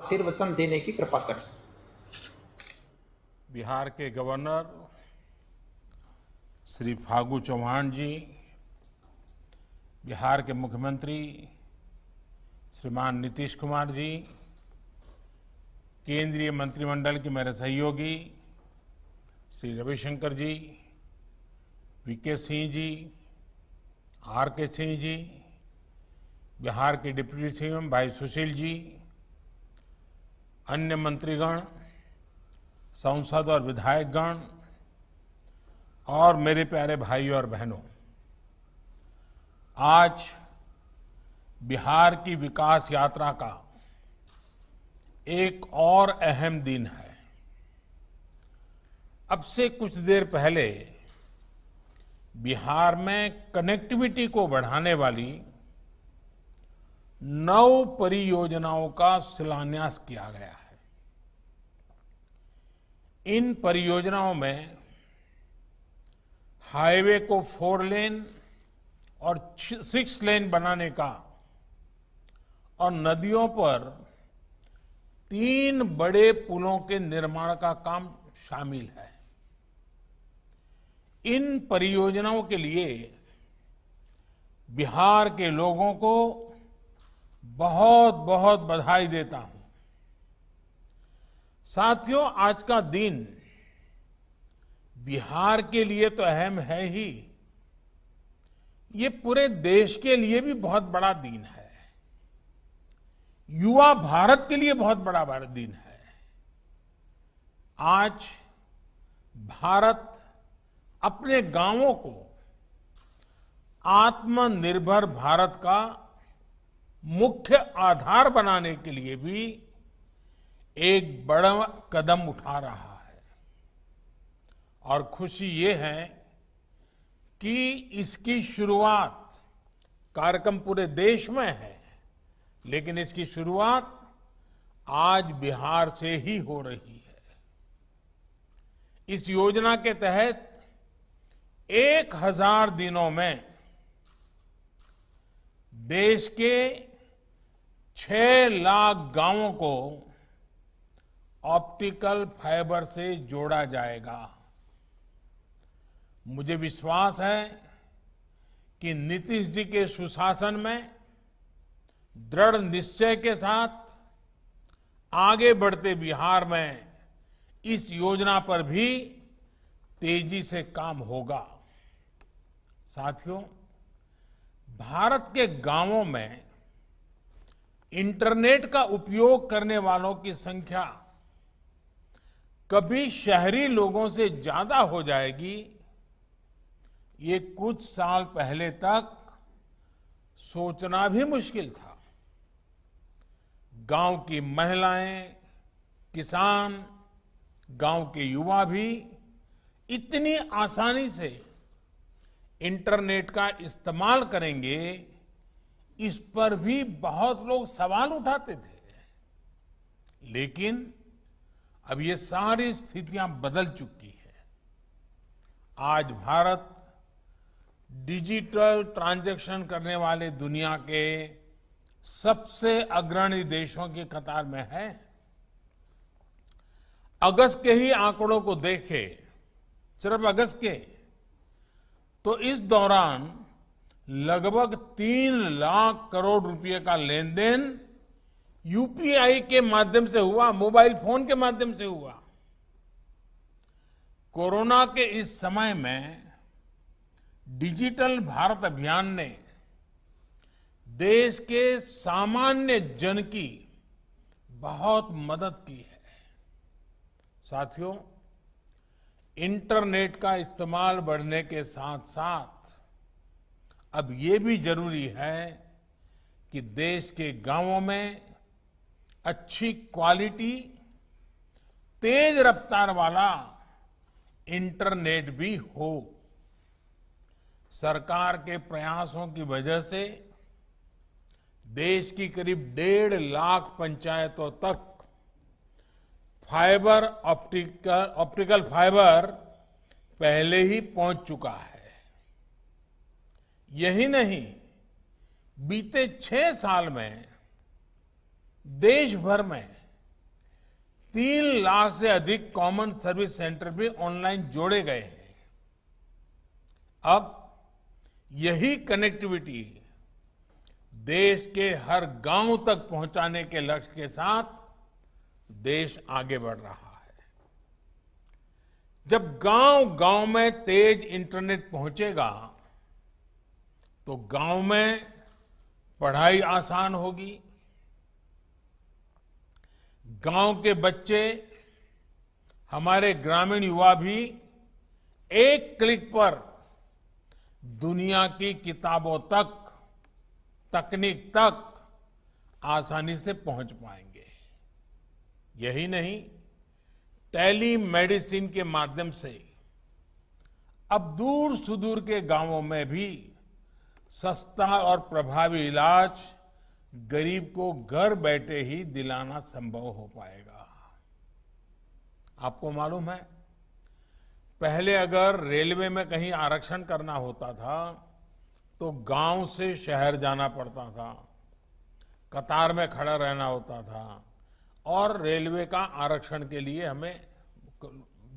आशीर्वचन देने की कृपा करें। बिहार के गवर्नर श्री फागू चौहान जी, बिहार के मुख्यमंत्री श्रीमान नीतीश कुमार जी, केंद्रीय मंत्रिमंडल के मेरे सहयोगी श्री रविशंकर जी, वीके सिंह जी, आर.के. सिंह जी, बिहार के डिप्टी सीएम भाई सुशील जी, अन्य मंत्रीगण, सांसद और विधायकगण और मेरे प्यारे भाइयों और बहनों, आज बिहार की विकास यात्रा का एक और अहम दिन है। अब से कुछ देर पहले बिहार में कनेक्टिविटी को बढ़ाने वाली 9 परियोजनाओं का शिलान्यास किया गया है। इन परियोजनाओं में हाईवे को 4 लेन और 6 लेन बनाने का और नदियों पर 3 बड़े पुलों के निर्माण का काम शामिल है। इन परियोजनाओं के लिए बिहार के लोगों को बहुत बहुत बधाई देता हूं। साथियों, आज का दिन बिहार के लिए तो अहम है ही, ये पूरे देश के लिए भी बहुत बड़ा दिन है। युवा भारत के लिए बहुत बड़ा दिन है। आज भारत अपने गांवों को आत्मनिर्भर भारत का मुख्य आधार बनाने के लिए भी एक बड़ा कदम उठा रहा है। और खुशी ये है कि इसकी शुरुआत, कार्यक्रम पूरे देश में है, लेकिन इसकी शुरुआत आज बिहार से ही हो रही है। इस योजना के तहत 1000 दिनों में देश के 6 लाख गांवों को ऑप्टिकल फाइबर से जोड़ा जाएगा। मुझे विश्वास है कि नीतीश जी के सुशासन में दृढ़ निश्चय के साथ आगे बढ़ते बिहार में इस योजना पर भी तेजी से काम होगा। साथियों, भारत के गांवों में इंटरनेट का उपयोग करने वालों की संख्या कभी शहरी लोगों से ज्यादा हो जाएगी, ये कुछ साल पहले तक सोचना भी मुश्किल था। गांव की महिलाएं, किसान, गांव के युवा भी इतनी आसानी से इंटरनेट का इस्तेमाल करेंगे, इस पर भी बहुत लोग सवाल उठाते थे। लेकिन अब ये सारी स्थितियां बदल चुकी है। आज भारत डिजिटल ट्रांजैक्शन करने वाले दुनिया के सबसे अग्रणी देशों की कतार में है। अगस्त के ही आंकड़ों को देखें, सिर्फ अगस्त के, तो इस दौरान लगभग 3 लाख करोड़ रुपए का लेन देन यूपीआई के माध्यम से हुआ, मोबाइल फोन के माध्यम से हुआ। कोरोना के इस समय में डिजिटल भारत अभियान ने देश के सामान्य जन की बहुत मदद की है। साथियों, इंटरनेट का इस्तेमाल बढ़ने के साथ साथ अब ये भी जरूरी है कि देश के गांवों में अच्छी क्वालिटी, तेज रफ्तार वाला इंटरनेट भी हो। सरकार के प्रयासों की वजह से देश की करीब 1.5 लाख पंचायतों तक फाइबर ऑप्टिकल फाइबर पहले ही पहुंच चुका है। यही नहीं, बीते 6 साल में देश भर में 3 लाख से अधिक कॉमन सर्विस सेंटर भी ऑनलाइन जोड़े गए हैं। अब यही कनेक्टिविटी देश के हर गांव तक पहुंचाने के लक्ष्य के साथ देश आगे बढ़ रहा है। जब गांव-गांव में तेज इंटरनेट पहुंचेगा तो गांव में पढ़ाई आसान होगी, गांव के बच्चे, हमारे ग्रामीण युवा भी एक क्लिक पर दुनिया की किताबों तक, तकनीक तक आसानी से पहुंच पाएंगे। यही नहीं, टेली मेडिसिन के माध्यम से अब दूर सुदूर के गांवों में भी सस्ता और प्रभावी इलाज गरीब को घर बैठे ही दिलाना संभव हो पाएगा। आपको मालूम है, पहले अगर रेलवे में कहीं आरक्षण करना होता था तो गांव से शहर जाना पड़ता था, कतार में खड़ा रहना होता था और रेलवे का आरक्षण के लिए हमें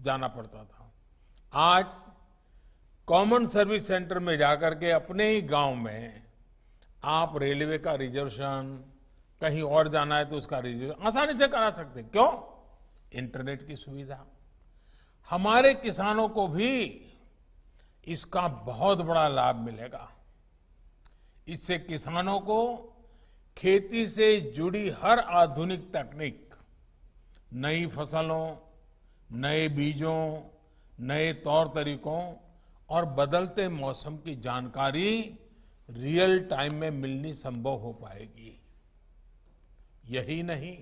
जाना पड़ता था। आज कॉमन सर्विस सेंटर में जाकर के अपने ही गांव में आप रेलवे का रिजर्वेशन, कहीं और जाना है तो उसका रिजर्वेशन आसानी से करा सकते हैं। क्यों? इंटरनेट की सुविधा। हमारे किसानों को भी इसका बहुत बड़ा लाभ मिलेगा। इससे किसानों को खेती से जुड़ी हर आधुनिक तकनीक, नई फसलों, नए बीजों, नए तौर तरीकों और बदलते मौसम की जानकारी रियल टाइम में मिलनी संभव हो पाएगी। यही नहीं,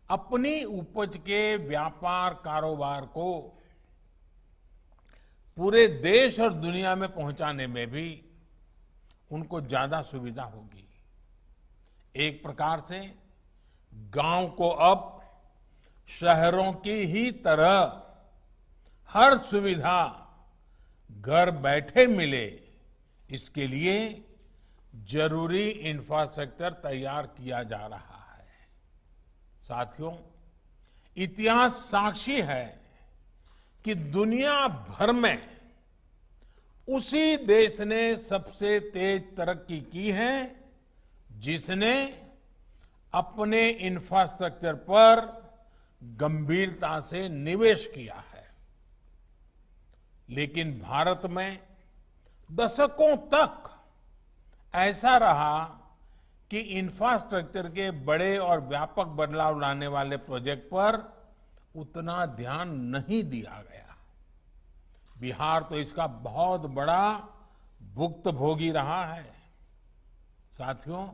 अपनी उपज के व्यापार कारोबार को पूरे देश और दुनिया में पहुंचाने में भी उनको ज्यादा सुविधा होगी। एक प्रकार से गांव को अब शहरों की ही तरह हर सुविधा घर बैठे मिले, इसके लिए जरूरी इंफ्रास्ट्रक्चर तैयार किया जा रहा है। साथियों, इतिहास साक्षी है कि दुनिया भर में उसी देश ने सबसे तेज तरक्की की है जिसने अपने इंफ्रास्ट्रक्चर पर गंभीरता से निवेश किया है। लेकिन भारत में दशकों तक ऐसा रहा कि इंफ्रास्ट्रक्चर के बड़े और व्यापक बदलाव लाने वाले प्रोजेक्ट पर उतना ध्यान नहीं दिया गया। बिहार तो इसका बहुत बड़ा भुक्तभोगी रहा है। साथियों,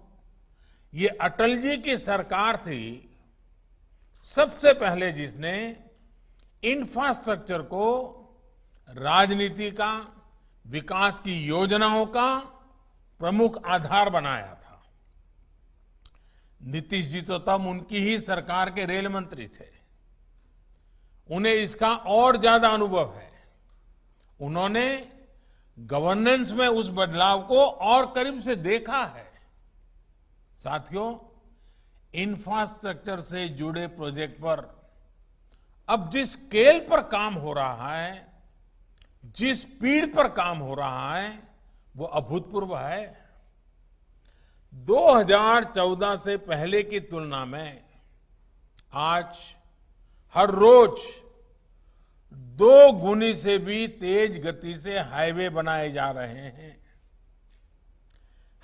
ये अटल जी की सरकार थी सबसे पहले जिसने इंफ्रास्ट्रक्चर को राजनीति का, विकास की योजनाओं का प्रमुख आधार बनाया था। नीतीश जी तो तब उनकी ही सरकार के रेल मंत्री थे। उन्हें इसका और ज्यादा अनुभव है। उन्होंने गवर्नेंस में उस बदलाव को और करीब से देखा है। साथियों, इंफ्रास्ट्रक्चर से जुड़े प्रोजेक्ट पर अब जिस स्केल पर काम हो रहा है, जिस स्पीड पर काम हो रहा है, वो अभूतपूर्व है। 2014 से पहले की तुलना में आज हर रोज 2 गुनी से भी तेज गति से हाईवे बनाए जा रहे हैं।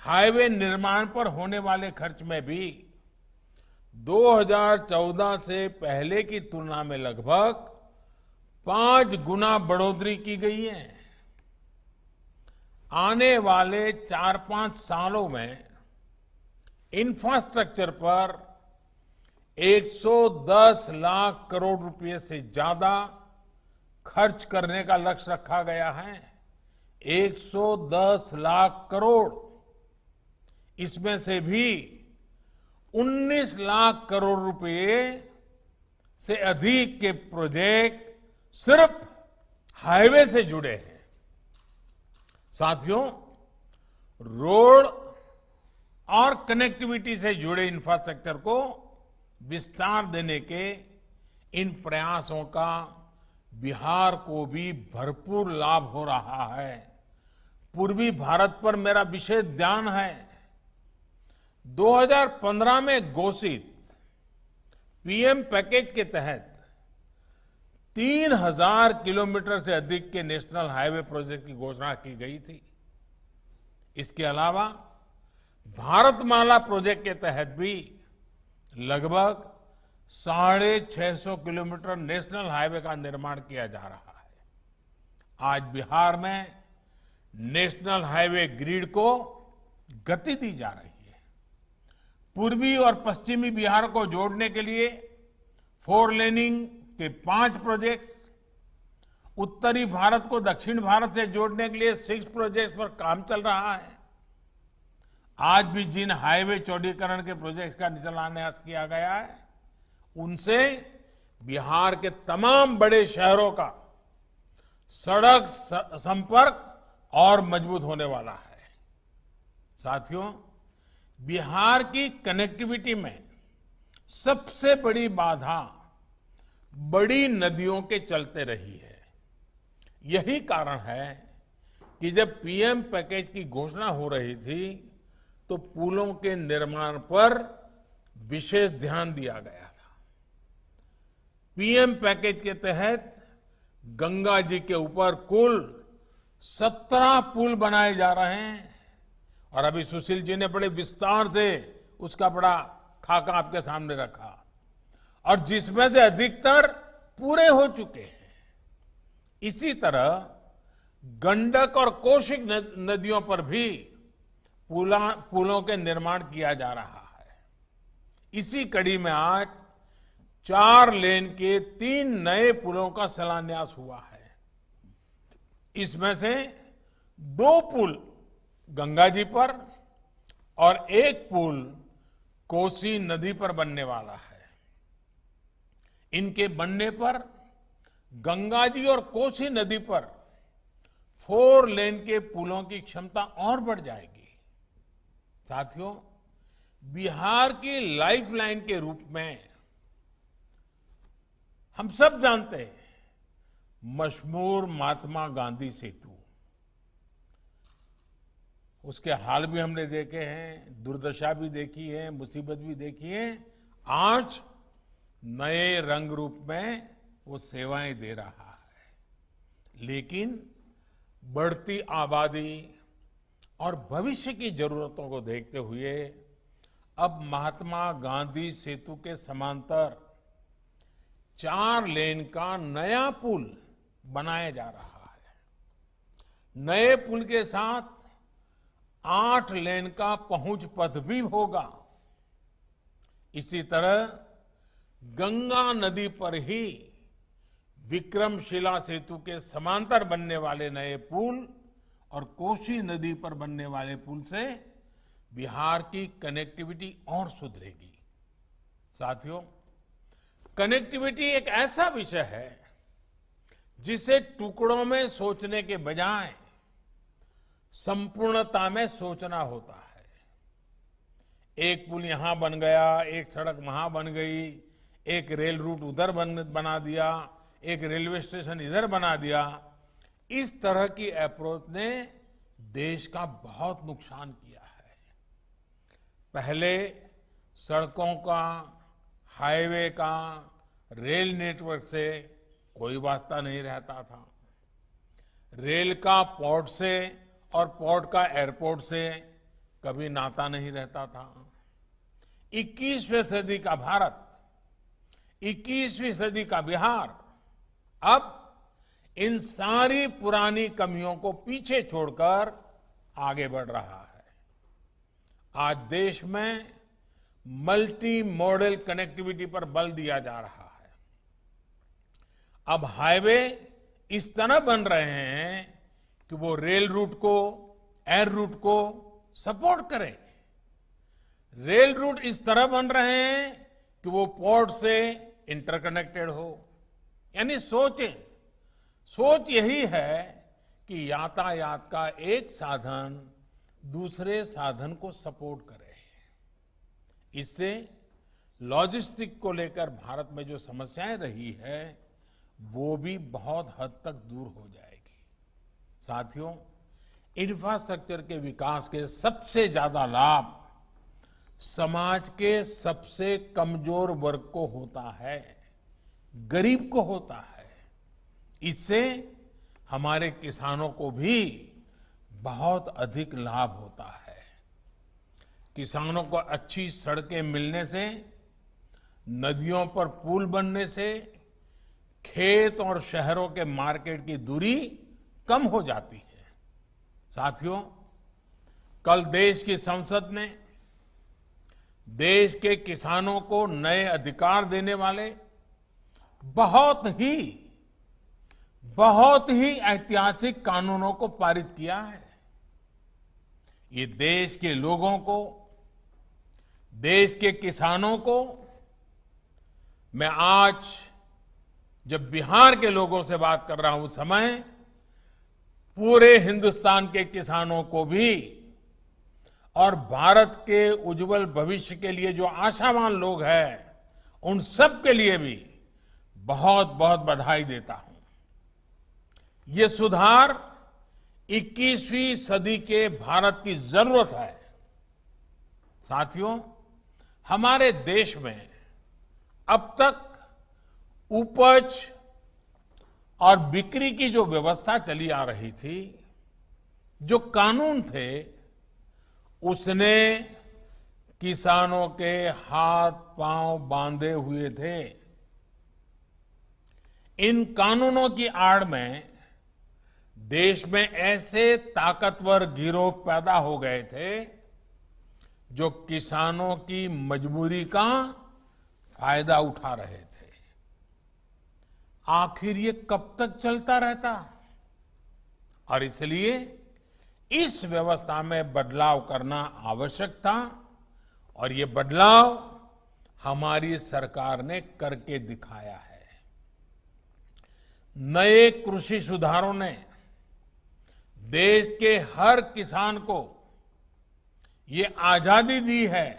हाईवे निर्माण पर होने वाले खर्च में भी 2014 से पहले की तुलना में लगभग 5 गुना बढ़ोतरी की गई है। आने वाले 4-5 सालों में इंफ्रास्ट्रक्चर पर 110 लाख करोड़ रुपए से ज्यादा खर्च करने का लक्ष्य रखा गया है। 110 लाख करोड़, इसमें से भी 19 लाख करोड़ रुपए से अधिक के प्रोजेक्ट सिर्फ हाईवे से जुड़े हैं। साथियों, रोड और कनेक्टिविटी से जुड़े इंफ्रास्ट्रक्चर को विस्तार देने के इन प्रयासों का बिहार को भी भरपूर लाभ हो रहा है। पूर्वी भारत पर मेरा विशेष ध्यान है। 2015 में घोषित पीएम पैकेज के तहत 3000 किलोमीटर से अधिक के नेशनल हाईवे प्रोजेक्ट की घोषणा की गई थी। इसके अलावा भारतमाला प्रोजेक्ट के तहत भी लगभग 650 किलोमीटर नेशनल हाईवे का निर्माण किया जा रहा है। आज बिहार में नेशनल हाईवे ग्रिड को गति दी जा रही है। पूर्वी और पश्चिमी बिहार को जोड़ने के लिए 4 लेनिंग के 5 प्रोजेक्ट, उत्तरी भारत को दक्षिण भारत से जोड़ने के लिए 6 प्रोजेक्ट पर काम चल रहा है। आज भी जिन हाईवे चौड़ीकरण के प्रोजेक्ट का शिलान्यास किया गया है, उनसे बिहार के तमाम बड़े शहरों का सड़क संपर्क और मजबूत होने वाला है। साथियों, बिहार की कनेक्टिविटी में सबसे बड़ी बाधा बड़ी नदियों के चलते रही है। यही कारण है कि जब पीएम पैकेज की घोषणा हो रही थी तो पुलों के निर्माण पर विशेष ध्यान दिया गया था। पीएम पैकेज के तहत गंगा जी के ऊपर कुल 17 पुल बनाए जा रहे हैं और अभी सुशील जी ने बड़े विस्तार से उसका बड़ा खाका आपके सामने रखा और जिसमें से अधिकतर पूरे हो चुके हैं। इसी तरह गंडक और कोसी नदियों पर भी पुलों के निर्माण किया जा रहा है। इसी कड़ी में आज 4 लेन के 3 नए पुलों का शिलान्यास हुआ है। इसमें से 2 पुल गंगा जी पर और 1 पुल कोसी नदी पर बनने वाला है। इनके बनने पर गंगा जी और कोसी नदी पर 4 लेन के पुलों की क्षमता और बढ़ जाएगी। साथियों, बिहार की लाइफलाइन के रूप में हम सब जानते हैं मशहूर महात्मा गांधी सेतु, उसके हाल भी हमने देखे हैं, दुर्दशा भी देखी है, मुसीबत भी देखी है। आज नए रंग रूप में वो सेवाएं दे रहा है। लेकिन बढ़ती आबादी और भविष्य की जरूरतों को देखते हुए अब महात्मा गांधी सेतु के समांतर 4 लेन का नया पुल बनाया जा रहा है। नए पुल के साथ 8 लेन का पहुंच पथ भी होगा। इसी तरह गंगा नदी पर ही विक्रमशिला सेतु के समांतर बनने वाले नए पुल और कोसी नदी पर बनने वाले पुल से बिहार की कनेक्टिविटी और सुधरेगी। साथियों, कनेक्टिविटी एक ऐसा विषय है जिसे टुकड़ों में सोचने के बजाय संपूर्णता में सोचना होता है। एक पुल यहां बन गया, एक सड़क वहां बन गई, एक रेल रूट उधर बना दिया, एक रेलवे स्टेशन इधर बना दिया। इस तरह की अप्रोच ने देश का बहुत नुकसान किया है। पहले सड़कों का, हाईवे का, रेल नेटवर्क से कोई वास्ता नहीं रहता था। रेल का पोर्ट से और पोर्ट का एयरपोर्ट से कभी नाता नहीं रहता था। 21वीं सदी का भारत, 21वीं सदी का बिहार अब इन सारी पुरानी कमियों को पीछे छोड़कर आगे बढ़ रहा है। आज देश में मल्टी मॉडल कनेक्टिविटी पर बल दिया जा रहा है। अब हाईवे इस तरह बन रहे हैं कि वो रेल रूट को, एयर रूट को सपोर्ट करें। रेल रूट इस तरह बन रहे हैं कि वो पोर्ट से इंटरकनेक्टेड हो। यानी सोच यही है कि यातायात का एक साधन दूसरे साधन को सपोर्ट करे। इससे लॉजिस्टिक को लेकर भारत में जो समस्याएं रही है वो भी बहुत हद तक दूर हो जाएगी। साथियों, इंफ्रास्ट्रक्चर के विकास के सबसे ज्यादा लाभ समाज के सबसे कमजोर वर्ग को होता है, गरीब को होता है। इससे हमारे किसानों को भी बहुत अधिक लाभ होता है। किसानों को अच्छी सड़कें मिलने से, नदियों पर पुल बनने से खेत और शहरों के मार्केट की दूरी कम हो जाती है। साथियों, कल देश की संसद ने देश के किसानों को नए अधिकार देने वाले बहुत ही ऐतिहासिक कानूनों को पारित किया है। ये देश के लोगों को, देश के किसानों को, मैं आज जब बिहार के लोगों से बात कर रहा हूं उस समय पूरे हिंदुस्तान के किसानों को भी और भारत के उज्जवल भविष्य के लिए जो आशावान लोग हैं उन सब के लिए भी बहुत बहुत बधाई देता हूं। ये सुधार 21वीं सदी के भारत की जरूरत है। साथियों, हमारे देश में अब तक उपज और बिक्री की जो व्यवस्था चली आ रही थी, जो कानून थे, उसने किसानों के हाथ पांव बांधे हुए थे। इन कानूनों की आड़ में देश में ऐसे ताकतवर गिरोह पैदा हो गए थे जो किसानों की मजबूरी का फायदा उठा रहे थे। आखिर ये कब तक चलता रहता? और इसलिए इस व्यवस्था में बदलाव करना आवश्यक था और ये बदलाव हमारी सरकार ने करके दिखाया है। नए कृषि सुधारों ने देश के हर किसान को ये आजादी दी है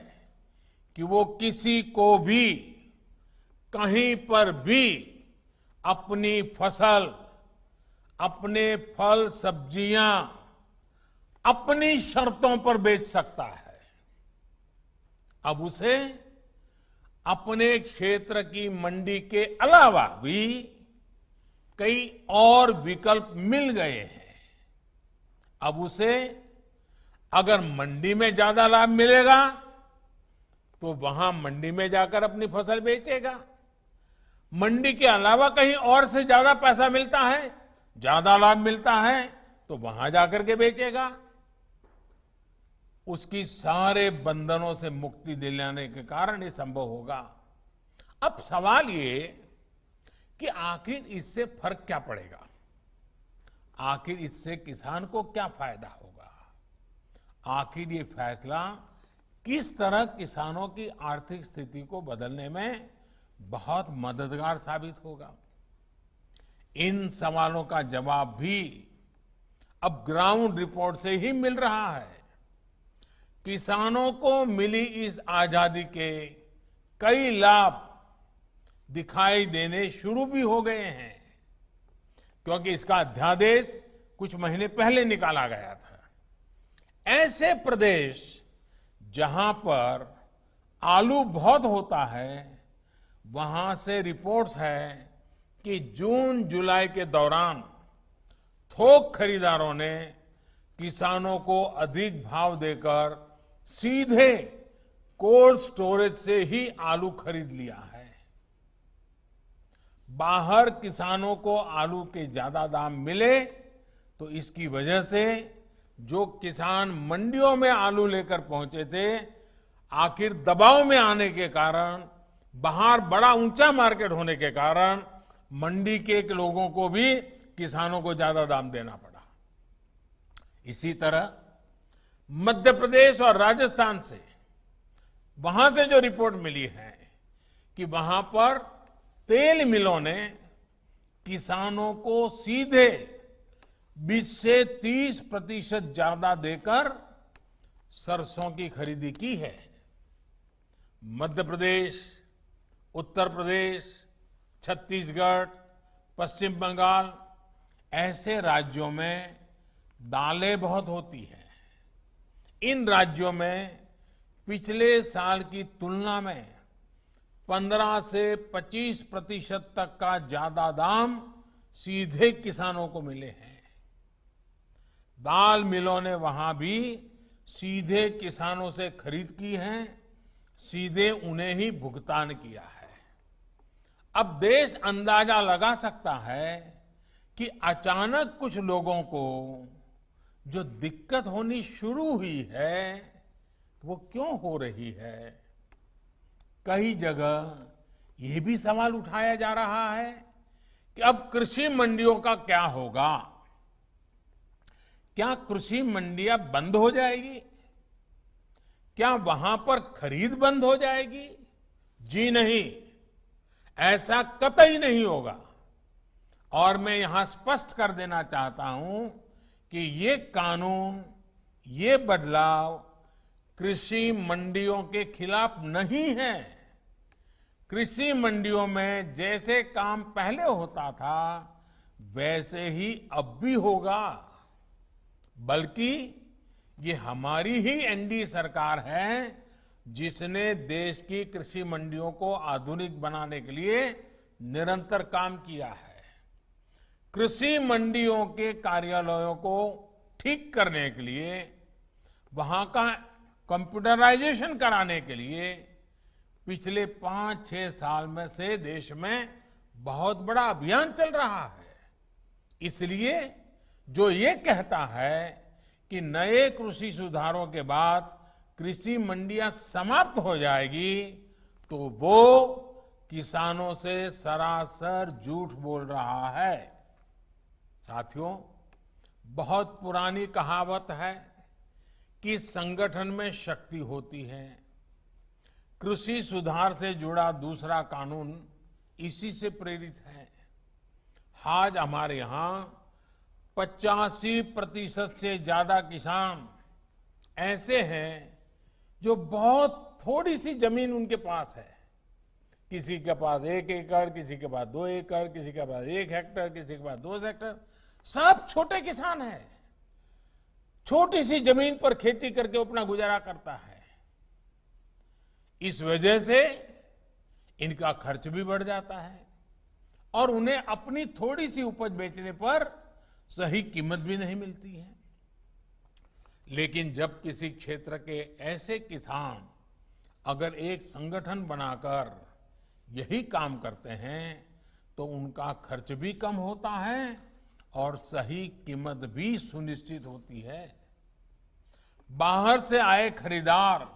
कि वो किसी को भी कहीं पर भी अपनी फसल, अपने फल सब्जियां अपनी शर्तों पर बेच सकता है। अब उसे अपने क्षेत्र की मंडी के अलावा भी कई और विकल्प मिल गए हैं। अब उसे अगर मंडी में ज्यादा लाभ मिलेगा तो वहां मंडी में जाकर अपनी फसल बेचेगा। मंडी के अलावा कहीं और से ज्यादा पैसा मिलता है, ज्यादा लाभ मिलता है तो वहां जाकर के बेचेगा। उसकी सारे बंधनों से मुक्ति दिलाने के कारण ये संभव होगा। अब सवाल ये कि आखिर इससे फर्क क्या पड़ेगा, आखिर इससे किसान को क्या फायदा होगा, आखिर ये फैसला किस तरह किसानों की आर्थिक स्थिति को बदलने में बहुत मददगार साबित होगा। इन सवालों का जवाब भी अब ग्राउंड रिपोर्ट से ही मिल रहा है। किसानों को मिली इस आजादी के कई लाभ दिखाई देने शुरू भी हो गए हैं, क्योंकि इसका अध्यादेश कुछ महीने पहले निकाला गया था। ऐसे प्रदेश जहां पर आलू बहुत होता है, वहां से रिपोर्ट्स है कि जून जुलाई के दौरान थोक खरीदारों ने किसानों को अधिक भाव देकर सीधे कोल्ड स्टोरेज से ही आलू खरीद लिया है। बाहर किसानों को आलू के ज्यादा दाम मिले तो इसकी वजह से जो किसान मंडियों में आलू लेकर पहुंचे थे, आखिर दबाव में आने के कारण, बाहर बड़ा ऊंचा मार्केट होने के कारण मंडी के लोगों को भी किसानों को ज्यादा दाम देना पड़ा। इसी तरह मध्य प्रदेश और राजस्थान से, वहां से जो रिपोर्ट मिली है कि वहां पर तेल मिलों ने किसानों को सीधे 20 से 30% ज्यादा देकर सरसों की खरीदी की है। मध्य प्रदेश, उत्तर प्रदेश, छत्तीसगढ़, पश्चिम बंगाल ऐसे राज्यों में दालें बहुत होती हैं। इन राज्यों में पिछले साल की तुलना में 15 से 25% तक का ज्यादा दाम सीधे किसानों को मिले हैं। दाल मिलों ने वहां भी सीधे किसानों से खरीद की है, सीधे उन्हें ही भुगतान किया है। अब देश अंदाजा लगा सकता है कि अचानक कुछ लोगों को जो दिक्कत होनी शुरू हुई है वो क्यों हो रही है। कई जगह ये भी सवाल उठाया जा रहा है कि अब कृषि मंडियों का क्या होगा। क्या कृषि मंडियां बंद हो जाएगी? क्या वहां पर खरीद बंद हो जाएगी? जी नहीं, ऐसा कतई नहीं होगा। और मैं यहां स्पष्ट कर देना चाहता हूं कि ये कानून, ये बदलाव कृषि मंडियों के खिलाफ नहीं है। कृषि मंडियों में जैसे काम पहले होता था वैसे ही अब भी होगा। बल्कि ये हमारी ही एनडीए सरकार है जिसने देश की कृषि मंडियों को आधुनिक बनाने के लिए निरंतर काम किया है। कृषि मंडियों के कार्यालयों को ठीक करने के लिए, वहां का कंप्यूटराइजेशन कराने के लिए पिछले 5-6 साल में से देश में बहुत बड़ा अभियान चल रहा है। इसलिए जो ये कहता है कि नए कृषि सुधारों के बाद कृषि मंडियां समाप्त हो जाएगी, तो वो किसानों से सरासर झूठ बोल रहा है। साथियों, बहुत पुरानी कहावत है कि संगठन में शक्ति होती है। कृषि सुधार से जुड़ा दूसरा कानून इसी से प्रेरित है। आज हमारे यहां 85% से ज्यादा किसान ऐसे हैं जो बहुत थोड़ी सी जमीन उनके पास है। किसी के पास 1 एकड़, किसी के पास 2 एकड़, किसी के पास 1 हेक्टर, किसी के पास 2 हेक्टर। सब छोटे किसान हैं। छोटी सी जमीन पर खेती करके अपना गुजारा करता है। इस वजह से इनका खर्च भी बढ़ जाता है और उन्हें अपनी थोड़ी सी उपज बेचने पर सही कीमत भी नहीं मिलती है। लेकिन जब किसी क्षेत्र के ऐसे किसान अगर एक संगठन बनाकर यही काम करते हैं तो उनका खर्च भी कम होता है और सही कीमत भी सुनिश्चित होती है। बाहर से आए खरीदार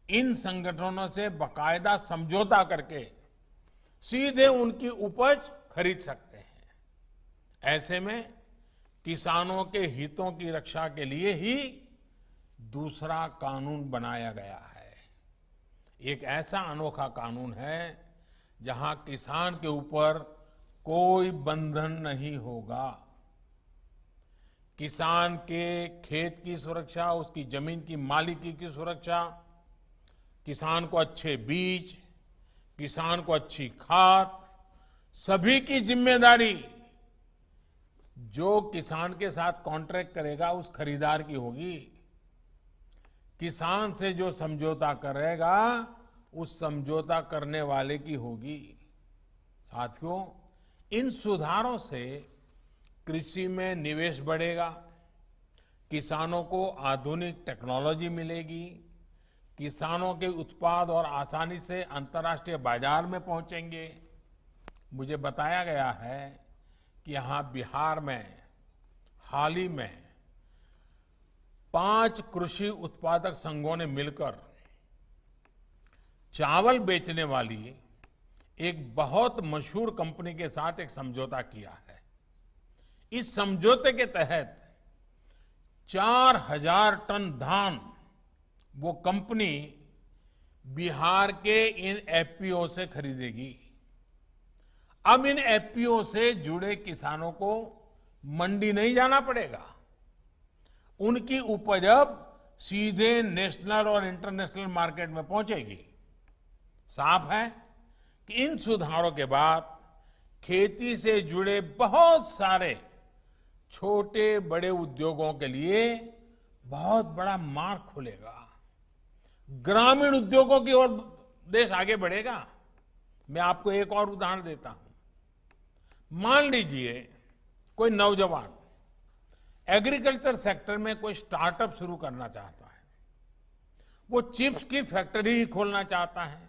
इन संगठनों से बाकायदा समझौता करके सीधे उनकी उपज खरीद सकते हैं। ऐसे में किसानों के हितों की रक्षा के लिए ही दूसरा कानून बनाया गया है। एक ऐसा अनोखा कानून है जहां किसान के ऊपर कोई बंधन नहीं होगा। किसान के खेत की सुरक्षा, उसकी जमीन की मालिकी की सुरक्षा, किसान को अच्छे बीज, किसान को अच्छी खाद, सभी की जिम्मेदारी जो किसान के साथ कॉन्ट्रैक्ट करेगा उस खरीदार की होगी। किसान से जो समझौता करेगा उस समझौता करने वाले की होगी। साथियों, इन सुधारों से कृषि में निवेश बढ़ेगा, किसानों को आधुनिक टेक्नोलॉजी मिलेगी, किसानों के उत्पाद और आसानी से अंतर्राष्ट्रीय बाजार में पहुंचेंगे। मुझे बताया गया है कि यहां बिहार में हाल ही में 5 कृषि उत्पादक संघों ने मिलकर चावल बेचने वाली एक बहुत मशहूर कंपनी के साथ एक समझौता किया है। इस समझौते के तहत 4000 टन धान वो कंपनी बिहार के इन एफपीओ से खरीदेगी। अब इन एफपीओ से जुड़े किसानों को मंडी नहीं जाना पड़ेगा। उनकी उपज अब सीधे नेशनल और इंटरनेशनल मार्केट में पहुंचेगी। साफ है कि इन सुधारों के बाद खेती से जुड़े बहुत सारे छोटे बड़े उद्योगों के लिए बहुत बड़ा मार्ग खुलेगा। ग्रामीण उद्योगों की ओर देश आगे बढ़ेगा। मैं आपको एक और उदाहरण देता हूं। मान लीजिए कोई नौजवान एग्रीकल्चर सेक्टर में कोई स्टार्टअप शुरू करना चाहता है। वो चिप्स की फैक्ट्री ही खोलना चाहता है।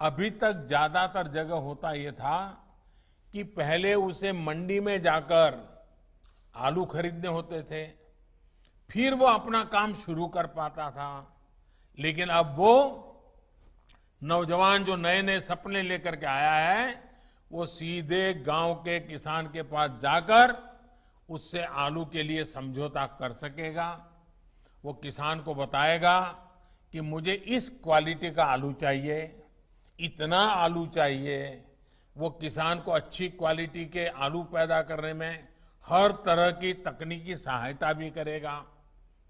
अभी तक ज्यादातर जगह होता यह था कि पहले उसे मंडी में जाकर आलू खरीदने होते थे, फिर वो अपना काम शुरू कर पाता था। लेकिन अब वो नौजवान जो नए नए सपने लेकर के आया है, वो सीधे गांव के किसान के पास जाकर उससे आलू के लिए समझौता कर सकेगा। वो किसान को बताएगा कि मुझे इस क्वालिटी का आलू चाहिए, इतना आलू चाहिए। वो किसान को अच्छी क्वालिटी के आलू पैदा करने में हर तरह की तकनीकी सहायता भी करेगा।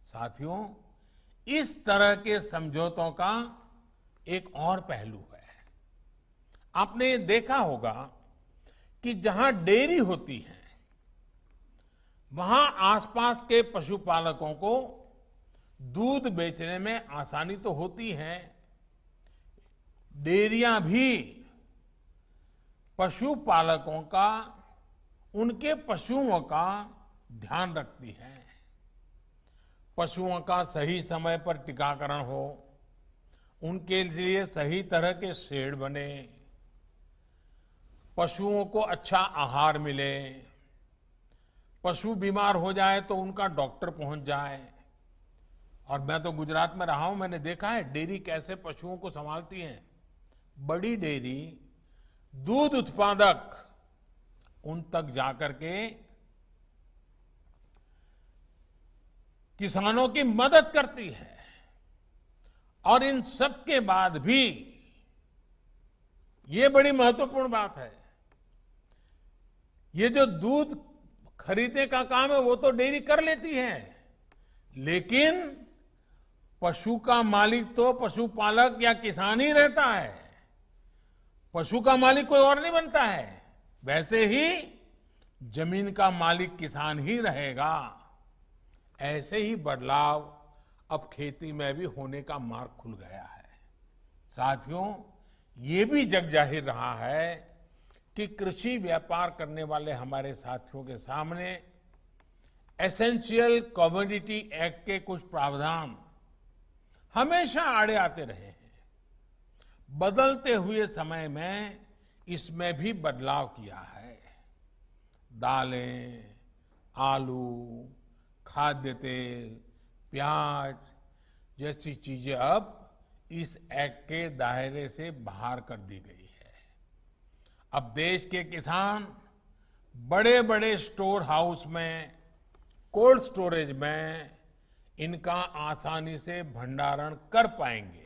साथियों, इस तरह के समझौतों का एक और पहलू है। आपने ये देखा होगा कि जहां डेयरी होती है, वहां आसपास के पशुपालकों को दूध बेचने में आसानी तो होती है। डेयरियां भी पशुपालकों का, उनके पशुओं का ध्यान रखती है। पशुओं का सही समय पर टीकाकरण हो, उनके लिए सही तरह के शेड बने, पशुओं को अच्छा आहार मिले, पशु बीमार हो जाए तो उनका डॉक्टर पहुंच जाए। और मैं तो गुजरात में रहा हूं, मैंने देखा है डेयरी कैसे पशुओं को संभालती है। बड़ी डेयरी दूध उत्पादक उन तक जाकर के किसानों की मदद करती है। और इन सब के बाद भी ये बड़ी महत्वपूर्ण बात है, ये जो दूध खरीदने का काम है वो तो डेयरी कर लेती है, लेकिन पशु का मालिक तो पशुपालक या किसान ही रहता है। पशु का मालिक कोई और नहीं बनता है। वैसे ही जमीन का मालिक किसान ही रहेगा। ऐसे ही बदलाव अब खेती में भी होने का मार्ग खुल गया है। साथियों, ये भी जग जाहिर रहा है कि कृषि व्यापार करने वाले हमारे साथियों के सामने एसेंशियल कमोडिटी एक्ट के कुछ प्रावधान हमेशा आड़े आते रहे हैं। बदलते हुए समय में इसमें भी बदलाव किया है। दालें, आलू, खाद्य तेल, प्याज जैसी चीजें अब इस एक्ट के दायरे से बाहर कर दी गई है। अब देश के किसान बड़े बड़े स्टोर हाउस में, कोल्ड स्टोरेज में इनका आसानी से भंडारण कर पाएंगे।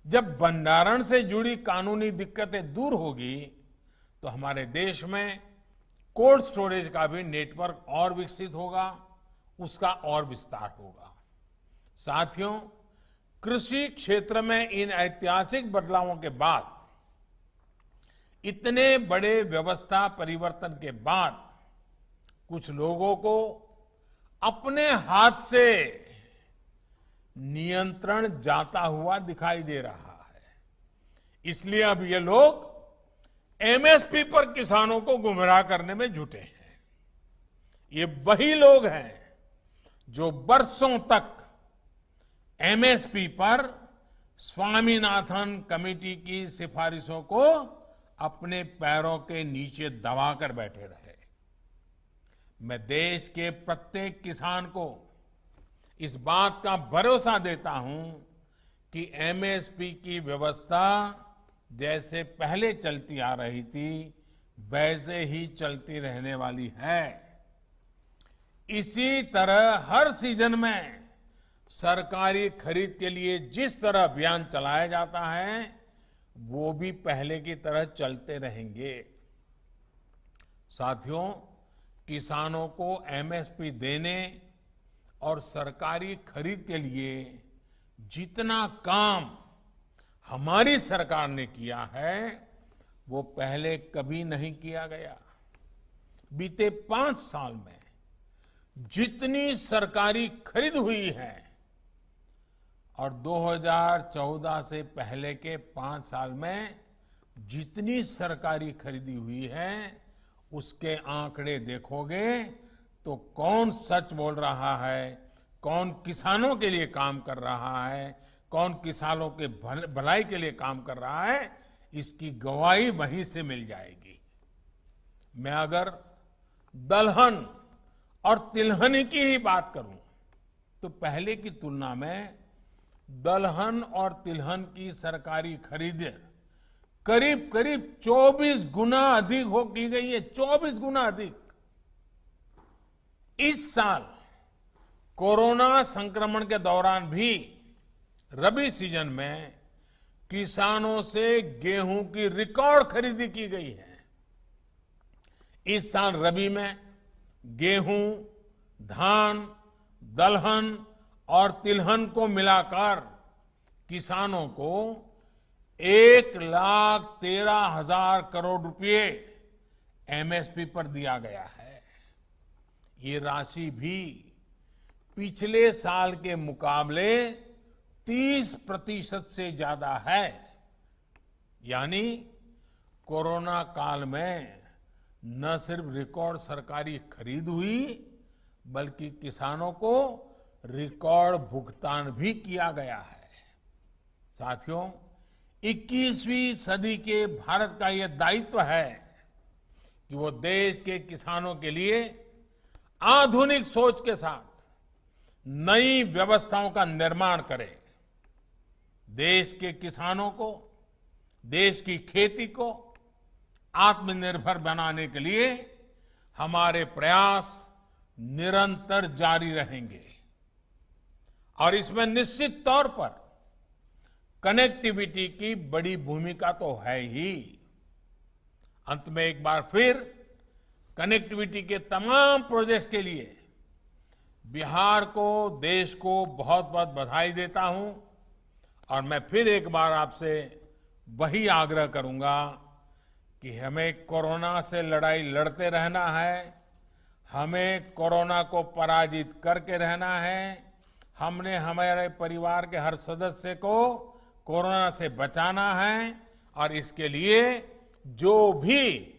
जब भंडारण से जुड़ी कानूनी दिक्कतें दूर होगी तो हमारे देश में कोल्ड स्टोरेज का भी नेटवर्क और विकसित होगा, उसका और विस्तार होगा। साथियों, कृषि क्षेत्र में इन ऐतिहासिक बदलावों के बाद, इतने बड़े व्यवस्था परिवर्तन के बाद, कुछ लोगों को अपने हाथ से नियंत्रण जाता हुआ दिखाई दे रहा है। इसलिए अब ये लोग एमएसपी पर किसानों को गुमराह करने में जुटे हैं। ये वही लोग हैं जो बरसों तक एमएसपी पर स्वामीनाथन कमेटी की सिफारिशों को अपने पैरों के नीचे दबाकर बैठे रहे। मैं देश के प्रत्येक किसान को इस बात का भरोसा देता हूं कि एमएसपी की व्यवस्था जैसे पहले चलती आ रही थी, वैसे ही चलती रहने वाली है। इसी तरह हर सीजन में सरकारी खरीद के लिए जिस तरह अभियान चलाया जाता है, वो भी पहले की तरह चलते रहेंगे। साथियों, किसानों को एमएसपी देने और सरकारी खरीद के लिए जितना काम हमारी सरकार ने किया है वो पहले कभी नहीं किया गया। बीते 5 साल में जितनी सरकारी खरीद हुई है और 2014 से पहले के 5 साल में जितनी सरकारी खरीदी हुई है उसके आंकड़े देखोगे तो कौन सच बोल रहा है, कौन किसानों के लिए काम कर रहा है, कौन किसानों के भलाई के लिए काम कर रहा है, इसकी गवाही वहीं से मिल जाएगी। मैं अगर दलहन और तिलहन की ही बात करूं तो पहले की तुलना में दलहन और तिलहन की सरकारी खरीद करीब करीब 24 गुना अधिक हो की गई है। 24 गुना अधिक। इस साल कोरोना संक्रमण के दौरान भी रबी सीजन में किसानों से गेहूं की रिकॉर्ड खरीदी की गई है। इस साल रबी में गेहूं, धान, दलहन और तिलहन को मिलाकर किसानों को 1,13,000 करोड़ रुपए एमएसपी पर दिया गया है। ये राशि भी पिछले साल के मुकाबले 30% से ज्यादा है। यानी कोरोना काल में न सिर्फ रिकॉर्ड सरकारी खरीद हुई बल्कि किसानों को रिकॉर्ड भुगतान भी किया गया है। साथियों, 21वीं सदी के भारत का यह दायित्व है कि वो देश के किसानों के लिए आधुनिक सोच के साथ नई व्यवस्थाओं का निर्माण करे। देश के किसानों को, देश की खेती को आत्मनिर्भर बनाने के लिए हमारे प्रयास निरंतर जारी रहेंगे और इसमें निश्चित तौर पर कनेक्टिविटी की बड़ी भूमिका तो है ही। अंत में एक बार फिर कनेक्टिविटी के तमाम प्रोजेक्ट्स के लिए बिहार को, देश को बहुत बहुत बधाई देता हूं और मैं फिर एक बार आपसे वही आग्रह करूंगा कि हमें कोरोना से लड़ाई लड़ते रहना है, हमें कोरोना को पराजित करके रहना है। हमने हमारे परिवार के हर सदस्य को कोरोना से बचाना है और इसके लिए जो भी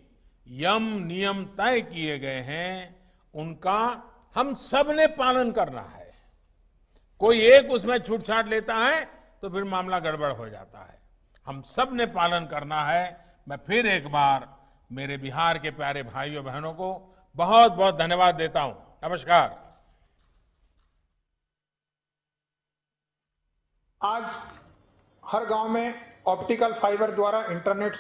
यम नियम तय किए गए हैं उनका हम सब ने पालन करना है। कोई एक उसमें छूटछाट लेता है तो फिर मामला गड़बड़ हो जाता है। हम सब ने पालन करना है। मैं फिर एक बार मेरे बिहार के प्यारे भाइयों बहनों को बहुत बहुत धन्यवाद देता हूं। नमस्कार। आज हर गांव में ऑप्टिकल फाइबर द्वारा इंटरनेट